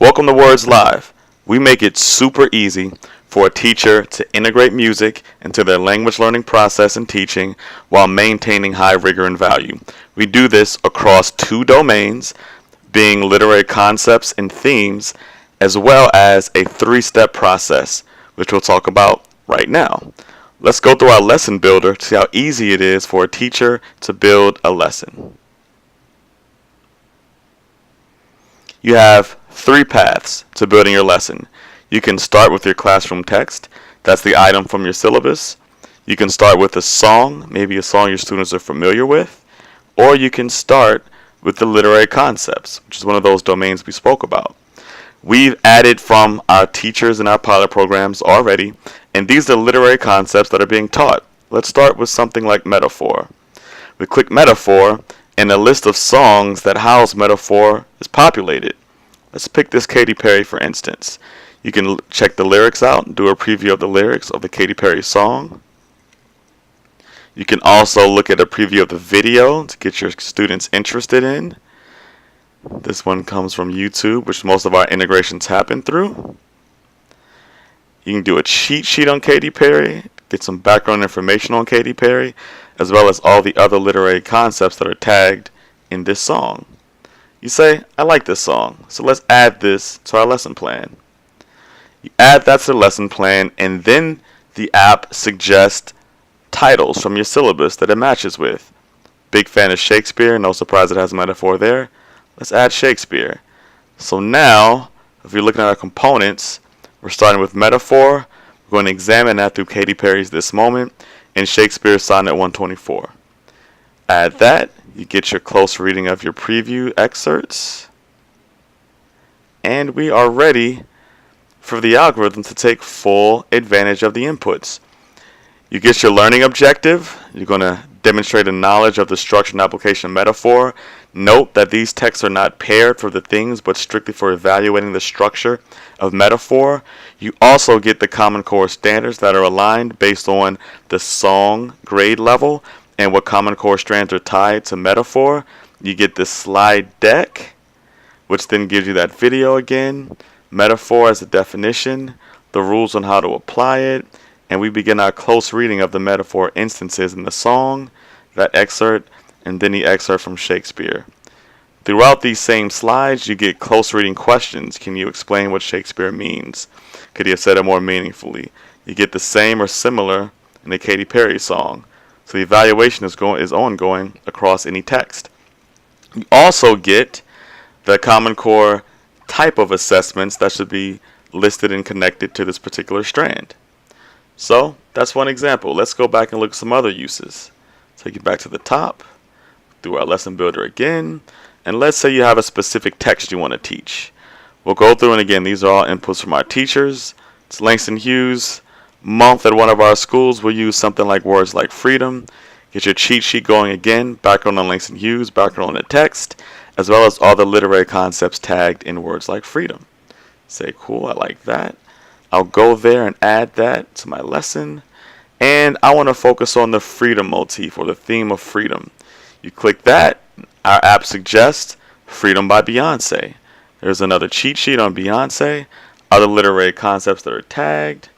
Welcome to Words Live. We make it super easy for a teacher to integrate music into their language learning process and teaching while maintaining high rigor and value. We do this across two domains, being literary concepts and themes, as well as a three-step process, which we'll talk about right now. Let's go through our lesson builder to see how easy it is for a teacher to build a lesson. You have three paths to building your lesson. You can start with your classroom text. That's the item from your syllabus. You can start with a song, maybe a song your students are familiar with. Or you can start with the literary concepts, which is one of those domains we spoke about. We've added from our teachers in our pilot programs already, and these are literary concepts that are being taught. Let's start with something like metaphor. We click metaphor, and a list of songs that house metaphor is populated. Let's pick this Katy Perry for instance. You can check the lyrics out and do a preview of the lyrics of the Katy Perry song. You can also look at a preview of the video to get your students interested in. This one comes from YouTube, which most of our integrations happen through. You can do a cheat sheet on Katy Perry, get some background information on Katy Perry, as well as all the other literary concepts that are tagged in this song. You say, I like this song, so let's add this to our lesson plan. You add that to the lesson plan, and then the app suggests titles from your syllabus that it matches with. Big fan of Shakespeare, no surprise it has a metaphor there. Let's add Shakespeare. So now, if you're looking at our components, we're starting with metaphor. We're going to examine that through Katy Perry's This Moment and Shakespeare's Sonnet 124. Add that, you get your close reading of your preview excerpts, and we are ready for the algorithm to take full advantage of the inputs. You get your learning objective. You're going to demonstrate a knowledge of the structure and application of metaphor. Note that these texts are not paired for the things, but strictly for evaluating the structure of metaphor. You also get the Common Core standards that are aligned based on the song grade level and what Common Core strands are tied to metaphor. You get the slide deck, which then gives you that video again, metaphor as a definition, the rules on how to apply it, and we begin our close reading of the metaphor instances in the song, that excerpt, and then the excerpt from Shakespeare. Throughout these same slides, you get close reading questions. Can you explain what Shakespeare means? Could he have said it more meaningfully? You get the same or similar in the Katy Perry song. So the evaluation is ongoing across any text. You also get the Common Core type of assessments that should be listed and connected to this particular strand. So that's one example. Let's go back and look at some other uses. Take you back to the top, do our lesson builder again, and let's say you have a specific text you want to teach. We'll go through, and again, these are all inputs from our teachers. It's Langston Hughes. Month at one of our schools, we'll use something like words like freedom. Get your cheat sheet going again, background on Langston Hughes, background on the text, as well as all the literary concepts tagged in words like freedom. Say, cool, I like that. I'll go there and add that to my lesson. And I want to focus on the freedom motif or the theme of freedom. You click that, our app suggests Freedom by Beyonce. There's another cheat sheet on Beyonce, other literary concepts that are tagged.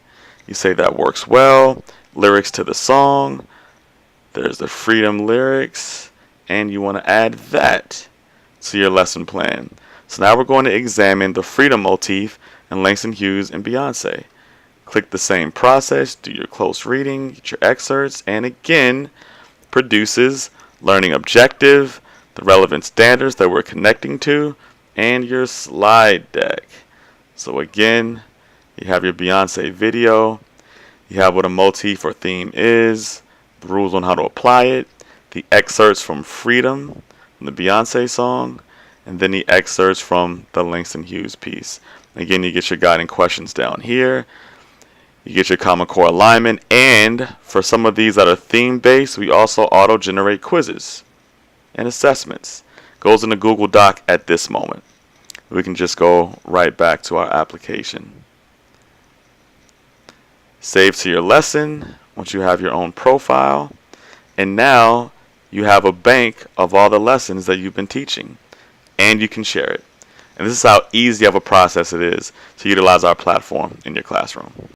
You say that works well. Lyrics to the song. There's the freedom lyrics. And you want to add that to your lesson plan. So now we're going to examine the freedom motif in Langston Hughes and Beyonce. Click the same process, do your close reading, get your excerpts, and again, produces learning objective, the relevant standards that we're connecting to, and your slide deck. So again, you have your Beyonce video, you have what a motif or theme is, the rules on how to apply it, the excerpts from Freedom, from the Beyonce song, and then the excerpts from the Langston Hughes piece. Again, you get your guiding questions down here. You get your Common Core alignment, and for some of these that are theme-based, we also auto-generate quizzes and assessments. Goes in the Google Doc at this moment. We can just go right back to our application. Save to your lesson once you have your own profile, and now you have a bank of all the lessons that you've been teaching, and you can share it. And this is how easy of a process it is to utilize our platform in your classroom.